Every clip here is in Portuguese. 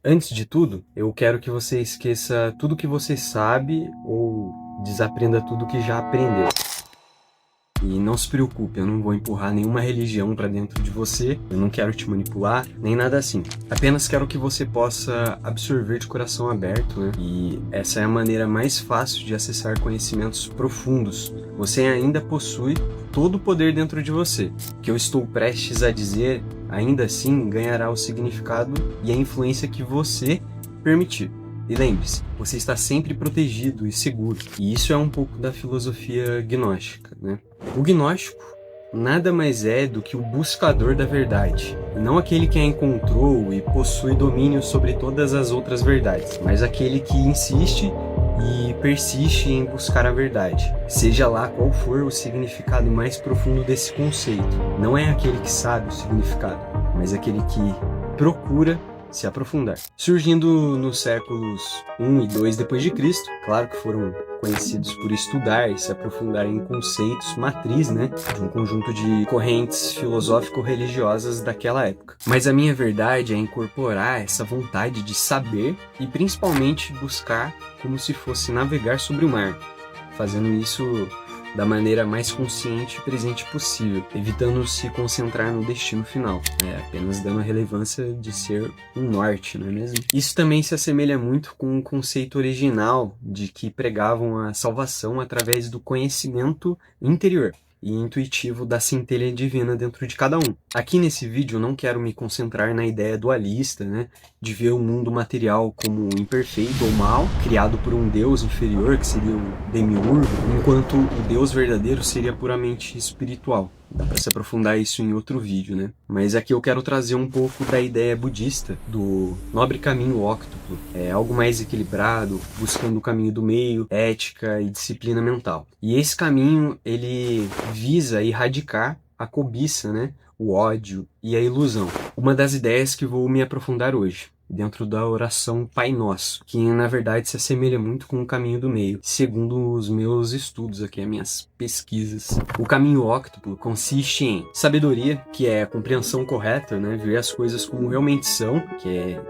Antes de tudo, eu quero que você esqueça tudo que você sabe ou desaprenda tudo que já aprendeu. E não se preocupe, eu não vou empurrar nenhuma religião para dentro de você, eu não quero te manipular, nem nada assim. Apenas quero que você possa absorver de coração aberto, né? E essa é a maneira mais fácil de acessar conhecimentos profundos. Você ainda possui todo o poder dentro de você. O que eu estou prestes a dizer, ainda assim, ganhará o significado e a influência que você permitir. E lembre-se, você está sempre protegido e seguro. E isso é um pouco da filosofia gnóstica, né? O gnóstico nada mais é do que o buscador da verdade, e não aquele que a encontrou e possui domínio sobre todas as outras verdades, mas aquele que insiste e persiste em buscar a verdade, seja lá qual for o significado mais profundo desse conceito. Não é aquele que sabe o significado, mas aquele que procura se aprofundar. Surgindo nos séculos 1 e 2 depois de Cristo, claro que foram conhecidos por estudar e se aprofundar em conceitos matriz, né, de um conjunto de correntes filosófico-religiosas daquela época. Mas a minha verdade é incorporar essa vontade de saber e principalmente buscar como se fosse navegar sobre o mar, fazendo isso da maneira mais consciente e presente possível, evitando se concentrar no destino final, apenas dando a relevância de ser um norte, não é mesmo? Isso também se assemelha muito com o conceito original de que pregavam a salvação através do conhecimento interior e intuitivo da centelha divina dentro de cada um. Aqui nesse vídeo eu não quero me concentrar na ideia dualista, né, de ver o mundo material como imperfeito ou mal, criado por um deus inferior, que seria o demiurgo, enquanto o deus verdadeiro seria puramente espiritual. Dá para se aprofundar isso em outro vídeo, né? Mas aqui eu quero trazer um pouco da ideia budista do nobre caminho óctuplo. É algo mais equilibrado, buscando o caminho do meio, ética e disciplina mental. E esse caminho, ele visa erradicar a cobiça, né? O ódio e a ilusão. Uma das ideias que vou me aprofundar hoje, dentro da oração Pai Nosso, que na verdade se assemelha muito com o caminho do meio, segundo os meus estudos aqui, as minhas pesquisas. O caminho óctuplo consiste em sabedoria, que é a compreensão correta, né, ver as coisas como realmente são,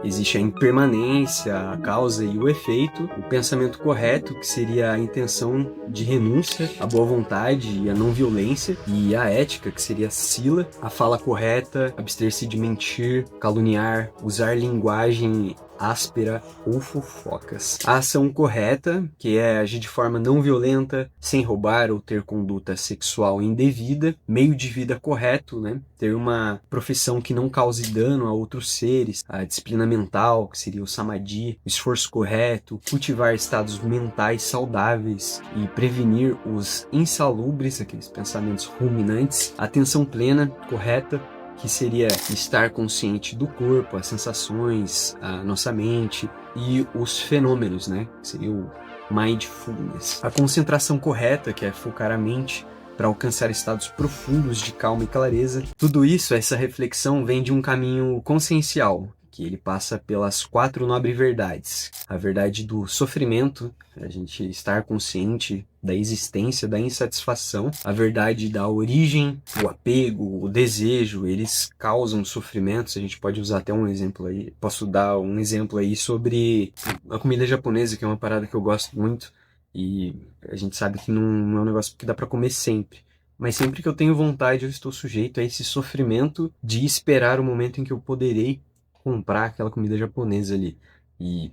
existe a impermanência, a causa e o efeito, o pensamento correto, que seria a intenção de renúncia, a boa vontade e a não violência, e a ética, que seria a sila, a fala correta, abster-se de mentir, caluniar, usar linguagem áspera ou fofocas. A ação correta, que é agir de forma não violenta, sem roubar ou ter conduta sexual indevida. Meio de vida correto, né? Ter uma profissão que não cause dano a outros seres. A disciplina mental, que seria o samadhi. O esforço correto, cultivar estados mentais saudáveis e prevenir os insalubres, aqueles pensamentos ruminantes. Atenção plena, correta, que seria estar consciente do corpo, as sensações, a nossa mente e os fenômenos, né? Que seria o mindfulness. A concentração correta, que é focar a mente para alcançar estados profundos de calma e clareza. Tudo isso, essa reflexão, vem de um caminho consciencial, que ele passa pelas 4 nobres verdades. A verdade do sofrimento, a gente estar consciente da existência, da insatisfação. A verdade da origem, o apego, o desejo, eles causam sofrimentos. A gente pode usar até um exemplo aí. Posso dar um exemplo aí sobre a comida japonesa, que é uma parada que eu gosto muito. E a gente sabe que não é um negócio que dá para comer sempre. Mas sempre que eu tenho vontade, eu estou sujeito a esse sofrimento de esperar o momento em que eu poderei comprar aquela comida japonesa ali. E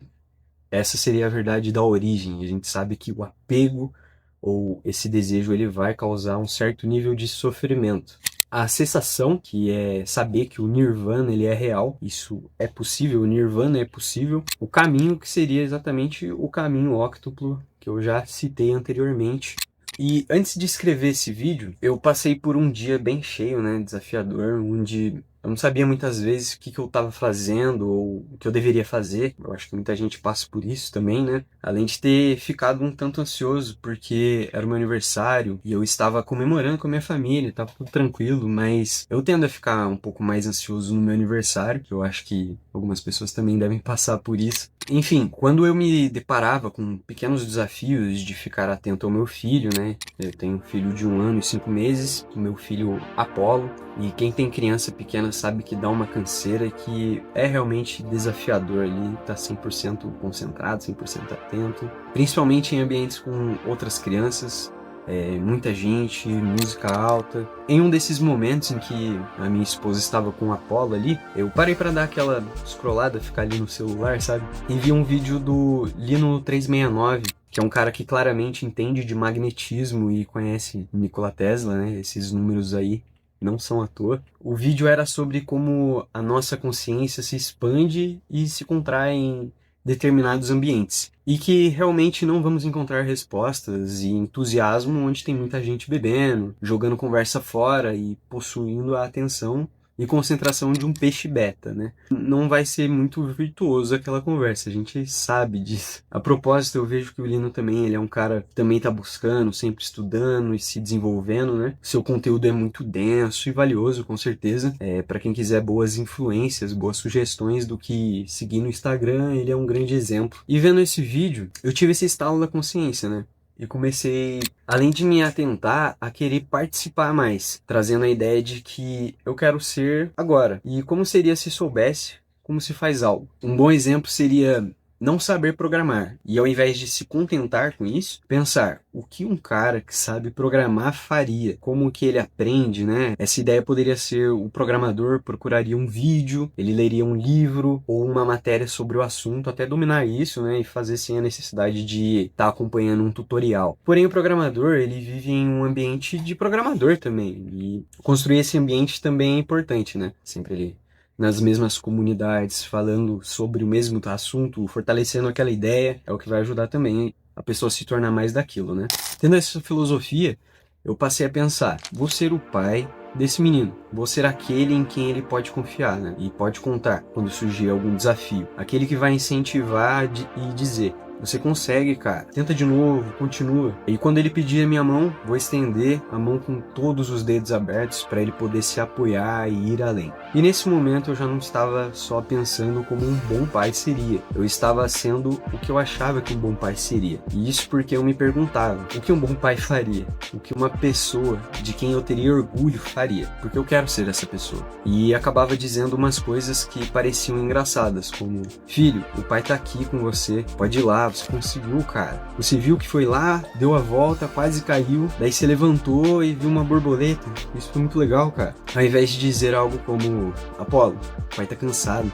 essa seria a verdade da origem. A gente sabe que o apego ou esse desejo, ele vai causar um certo nível de sofrimento. A cessação, que é saber que o nirvana, ele é real, isso é possível, o nirvana é possível. O caminho, que seria exatamente o caminho óctuplo, que eu já citei anteriormente. E antes de escrever esse vídeo, eu passei por um dia bem cheio, né, desafiador, onde eu não sabia muitas vezes o que eu estava fazendo ou o que eu deveria fazer. Eu acho que muita gente passa por isso também, né? Além de ter ficado um tanto ansioso, porque era o meu aniversário e eu estava comemorando com a minha família, estava tudo tranquilo, mas eu tendo a ficar um pouco mais ansioso no meu aniversário, que eu acho que Algumas pessoas também devem passar por isso. Enfim, quando eu me deparava com pequenos desafios de ficar atento ao meu filho, né? Eu tenho um filho de 1 ano e 5 meses, o meu filho Apolo, e quem tem criança pequena sabe que dá uma canseira que é realmente desafiador ali, tá 100% concentrado, 100% atento, principalmente em ambientes com outras crianças. Muita gente, música alta. Em um desses momentos em que a minha esposa estava com o Apollo ali, eu parei para dar aquela scrollada, ficar ali no celular, sabe? E vi um vídeo do Lino 369, que é um cara que claramente entende de magnetismo e conhece Nikola Tesla, né? Esses números aí não são à toa. O vídeo era sobre como a nossa consciência se expande e se contrai em determinados ambientes. E que realmente não vamos encontrar respostas e entusiasmo onde tem muita gente bebendo, jogando conversa fora e possuindo a atenção e concentração de um peixe beta, né? Não vai ser muito virtuoso aquela conversa, a gente sabe disso. A propósito, eu vejo que o Lino também, ele é um cara que também tá buscando, sempre estudando e se desenvolvendo, né? Seu conteúdo é muito denso e valioso, com certeza. Para quem quiser boas influências, boas sugestões do que seguir no Instagram, ele é um grande exemplo. E vendo esse vídeo, eu tive esse estalo da consciência, né? E comecei, além de me atentar, a querer participar mais, trazendo a ideia de que eu quero ser agora. E como seria se soubesse como se faz algo? Um bom exemplo seria não saber programar. E ao invés de se contentar com isso, pensar o que um cara que sabe programar faria, como que ele aprende, né? Essa ideia poderia ser: o programador procuraria um vídeo, ele leria um livro ou uma matéria sobre o assunto até dominar isso, né? E fazer sem a necessidade de estar acompanhando um tutorial. Porém, o programador, ele vive em um ambiente de programador também. E construir esse ambiente também é importante, né? Sempre ele nas mesmas comunidades, falando sobre o mesmo assunto, fortalecendo aquela ideia, é o que vai ajudar também a pessoa a se tornar mais daquilo, né? Tendo essa filosofia, eu passei a pensar: vou ser o pai desse menino, vou ser aquele em quem ele pode confiar, né? E pode contar quando surgir algum desafio, aquele que vai incentivar e dizer: você consegue, cara. Tenta de novo, continua. E quando ele pedir a minha mão, vou estender a mão com todos os dedos abertos para ele poder se apoiar e ir além. E nesse momento eu já não estava só pensando como um bom pai seria. Eu estava sendo o que eu achava que um bom pai seria. E isso porque eu me perguntava: o que um bom pai faria? O que uma pessoa de quem eu teria orgulho faria? Porque eu quero ser essa pessoa. E acabava dizendo umas coisas que pareciam engraçadas, como: filho, o pai tá aqui com você, pode ir lá, você conseguiu, cara. Você viu que foi lá, deu a volta, quase caiu, daí você levantou e viu uma borboleta. Isso foi muito legal, cara. Ao invés de dizer algo como: Apolo, o pai tá cansado.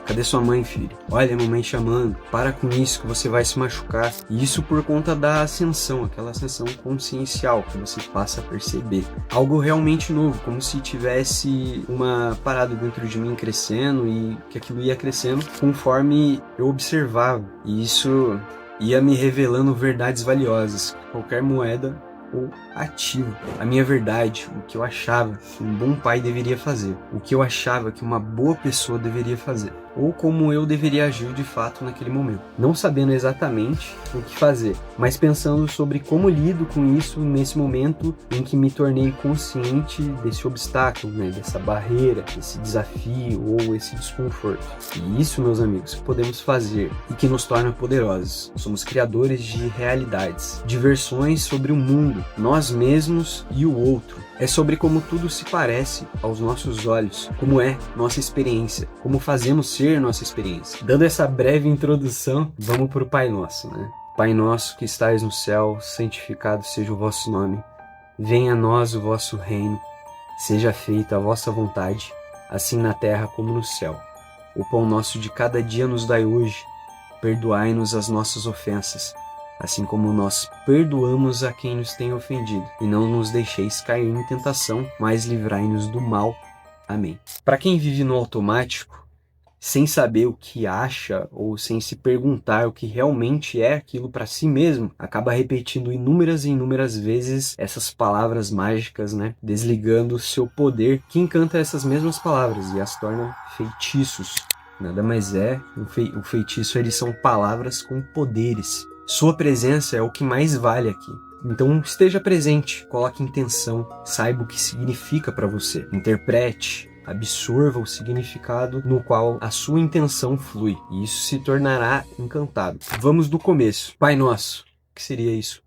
Cadê sua mãe, filho? Olha a mamãe chamando. Para com isso que você vai se machucar. E isso por conta da ascensão, aquela ascensão consciencial que você passa a perceber. Algo realmente novo, como se tivesse uma parada dentro de mim crescendo e que aquilo ia crescendo conforme eu observava. E isso ia me revelando verdades valiosas. Qualquer moeda ou ativo. A minha verdade, o que eu achava que um bom pai deveria fazer, o que eu achava que uma boa pessoa deveria fazer, ou como eu deveria agir de fato naquele momento. Não sabendo exatamente o que fazer, mas pensando sobre como lido com isso nesse momento em que me tornei consciente desse obstáculo, né, dessa barreira, desse desafio ou esse desconforto. E isso, meus amigos, que podemos fazer e que nos torna poderosos. Somos criadores de realidades, de versões sobre o mundo, nós mesmos e o outro. É sobre como tudo se parece aos nossos olhos, como é nossa experiência, como fazemos ser nossa experiência. Dando essa breve introdução, vamos para o Pai Nosso, né? Pai nosso que estais no céu, santificado seja o vosso nome. Venha a nós o vosso reino. Seja feita a vossa vontade, assim na terra como no céu. O pão nosso de cada dia nos dai hoje. Perdoai-nos as nossas ofensas, assim como nós perdoamos a quem nos tem ofendido. E não nos deixeis cair em tentação, mas livrai-nos do mal. Amém. Para quem vive no automático, sem saber o que acha ou sem se perguntar o que realmente é aquilo para si mesmo, acaba repetindo inúmeras e inúmeras vezes essas palavras mágicas, né? Desligando o seu poder que encanta essas mesmas palavras e as torna feitiços. Nada mais é, o feitiço, eles são palavras com poderes. Sua presença é o que mais vale aqui. Então esteja presente, coloque intenção, saiba o que significa para você, interprete, absorva o significado no qual a sua intenção flui, e isso se tornará encantado. Vamos do começo. Pai Nosso, o que seria isso?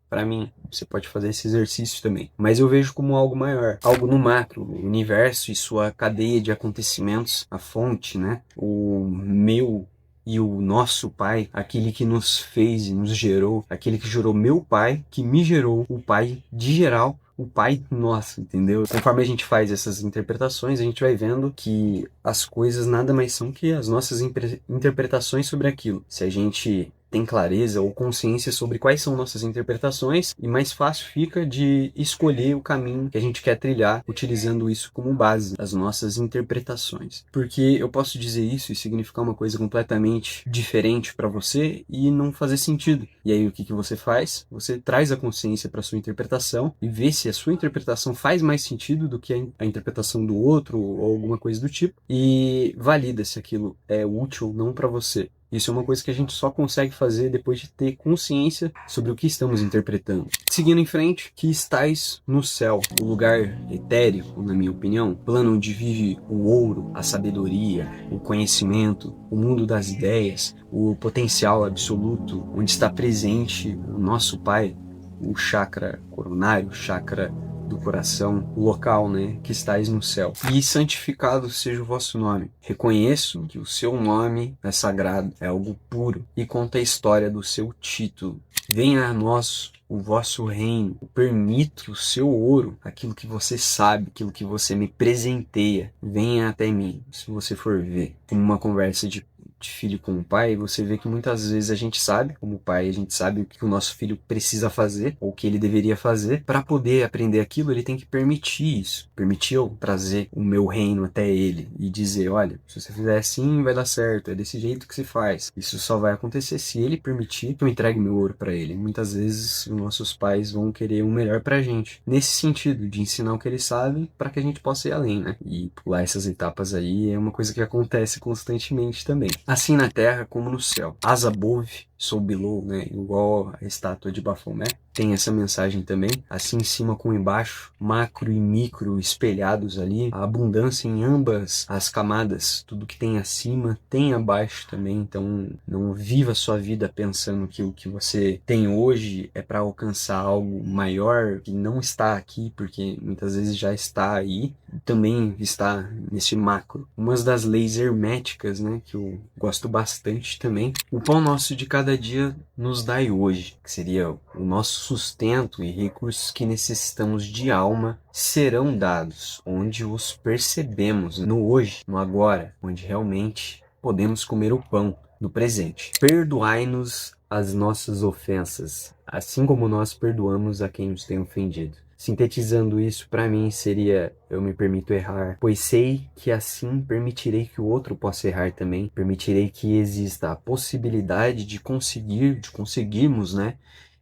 Para mim, você pode fazer esse exercício também, mas eu vejo como algo maior, algo no macro, o universo e sua cadeia de acontecimentos, a fonte, né? O meu e o nosso Pai, aquele que nos fez e nos gerou, aquele que gerou meu Pai, que me gerou, o Pai de geral, o Pai nosso, entendeu? Conforme a gente faz essas interpretações, a gente vai vendo que as coisas nada mais são que as nossas interpretações sobre aquilo. Se a gente tem clareza ou consciência sobre quais são nossas interpretações, e mais fácil fica de escolher o caminho que a gente quer trilhar, utilizando isso como base, as nossas interpretações. Porque eu posso dizer isso e significar uma coisa completamente diferente para você e não fazer sentido. E aí o que você faz? Você traz a consciência para sua interpretação e vê se a sua interpretação faz mais sentido do que a interpretação do outro ou alguma coisa do tipo, e valida se aquilo é útil ou não para você. Isso é uma coisa que a gente só consegue fazer depois de ter consciência sobre o que estamos interpretando. Seguindo em frente, que estais no céu, o lugar etéreo, na minha opinião, plano onde vive o ouro, a sabedoria, o conhecimento, o mundo das ideias, o potencial absoluto, onde está presente o nosso Pai, o chakra coronário, o chakra do coração, o local, né, que estais no céu. E santificado seja o vosso nome. Reconheço que o seu nome é sagrado, é algo puro, e conta a história do seu título. Venha a nós o vosso reino. Eu permito que o seu ouro, aquilo que você sabe, aquilo que você me presenteia, venha até mim. Se você for ver como uma conversa de filho com o pai, você vê que muitas vezes a gente sabe, como pai, a gente sabe o que o nosso filho precisa fazer, ou o que ele deveria fazer. Para poder aprender aquilo, ele tem que permitir isso. Permitir eu trazer o meu reino até ele e dizer, olha, se você fizer assim, vai dar certo, é desse jeito que se faz. Isso só vai acontecer se ele permitir que eu entregue meu ouro para ele. Muitas vezes, os nossos pais vão querer o melhor pra gente, nesse sentido, de ensinar o que eles sabem para que a gente possa ir além, né? E pular essas etapas aí é uma coisa que acontece constantemente também. Assim na terra como no céu. As above, so below, né? Igual a estátua de Baphomet. Tem essa mensagem também, assim em cima como embaixo, macro e micro espelhados ali, a abundância em ambas as camadas, tudo que tem acima tem abaixo também, então não viva a sua vida pensando que o que você tem hoje é para alcançar algo maior que não está aqui, porque muitas vezes já está aí, também está nesse macro. Umas das leis herméticas, né, que eu gosto bastante também, o pão nosso de cada dia nos dai hoje, que seria o nosso sustento e recursos que necessitamos de alma serão dados, onde os percebemos no hoje, no agora, onde realmente podemos comer o pão no presente. Perdoai-nos as nossas ofensas, assim como nós perdoamos a quem nos tem ofendido. Sintetizando isso, para mim seria: eu me permito errar, pois sei que assim permitirei que o outro possa errar também. Permitirei que exista a possibilidade de conseguirmos, né?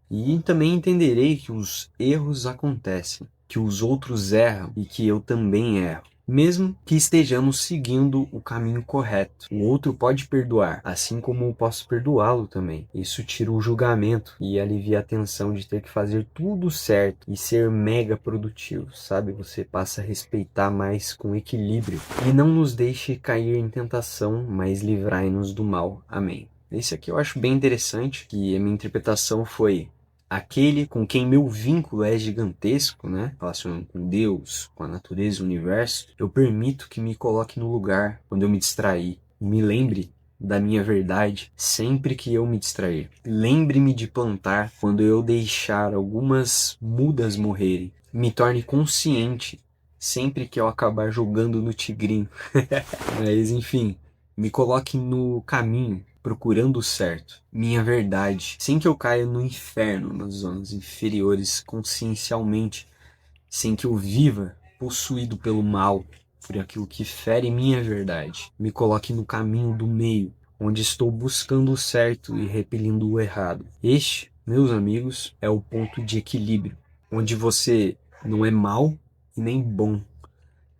E também entenderei que os erros acontecem, que os outros erram e que eu também erro. Mesmo que estejamos seguindo o caminho correto, o outro pode perdoar, assim como eu posso perdoá-lo também. Isso tira o julgamento e alivia a tensão de ter que fazer tudo certo e ser mega produtivo, sabe? Você passa a respeitar mais com equilíbrio. E não nos deixe cair em tentação, mas livrai-nos do mal. Amém. Esse aqui eu acho bem interessante, que a minha interpretação foi: aquele com quem meu vínculo é gigantesco, né? Relacionando com Deus, com a natureza, o universo, eu permito que me coloque no lugar quando eu me distrair. Me lembre da minha verdade sempre que eu me distrair. Lembre-me de plantar quando eu deixar algumas mudas morrerem. Me torne consciente sempre que eu acabar jogando no tigrinho. Mas enfim, me coloque no caminho, procurando o certo, minha verdade, sem que eu caia no inferno, nas zonas inferiores consciencialmente, sem que eu viva possuído pelo mal, por aquilo que fere minha verdade. Me coloque no caminho do meio, onde estou buscando o certo e repelindo o errado. Este, meus amigos, é o ponto de equilíbrio, onde você não é mal e nem bom.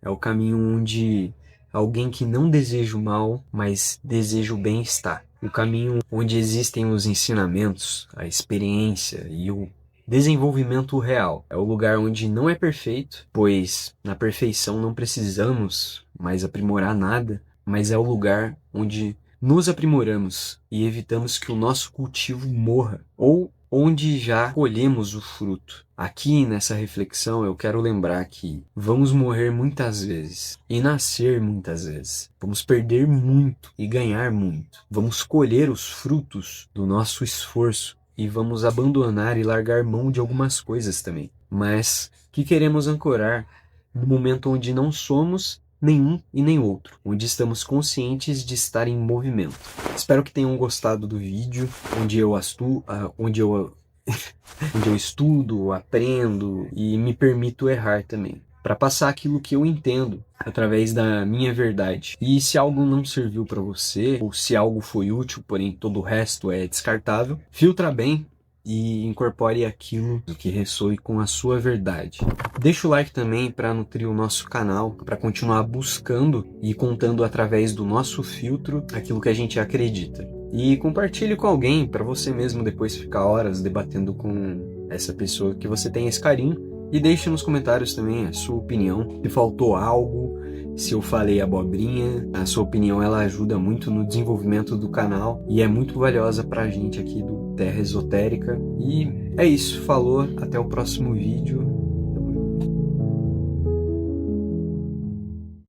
É o caminho onde alguém que não deseja o mal, mas deseja o bem está. O caminho onde existem os ensinamentos, a experiência e o Desenvolvimento real é o lugar onde não é perfeito, pois na perfeição não precisamos mais aprimorar nada, mas é o lugar onde nos aprimoramos e evitamos que o nosso cultivo morra, ou onde já colhemos o fruto. Aqui nessa reflexão eu quero lembrar que vamos morrer muitas vezes e nascer muitas vezes. Vamos perder muito e ganhar muito. Vamos colher os frutos do nosso esforço e vamos abandonar e largar mão de algumas coisas também. Mas que queremos ancorar no momento onde não somos nenhum e nem outro, onde estamos conscientes de estar em movimento. Espero que tenham gostado do vídeo, onde eu estudo, aprendo e me permito errar também, para passar aquilo que eu entendo através da minha verdade. E se algo não serviu para você, ou se algo foi útil, porém todo o resto é descartável, filtra bem e incorpore aquilo que ressoe com a sua verdade. Deixa o like também para nutrir o nosso canal, para continuar buscando e contando através do nosso filtro aquilo que a gente acredita. E compartilhe com alguém, para você mesmo depois ficar horas debatendo com essa pessoa que você tem esse carinho. E deixe nos comentários também a sua opinião, se faltou algo, se eu falei abobrinha. A sua opinião ela ajuda muito no desenvolvimento do canal e é muito valiosa pra gente aqui do Terra Esotérica. E é isso, falou, até o próximo vídeo.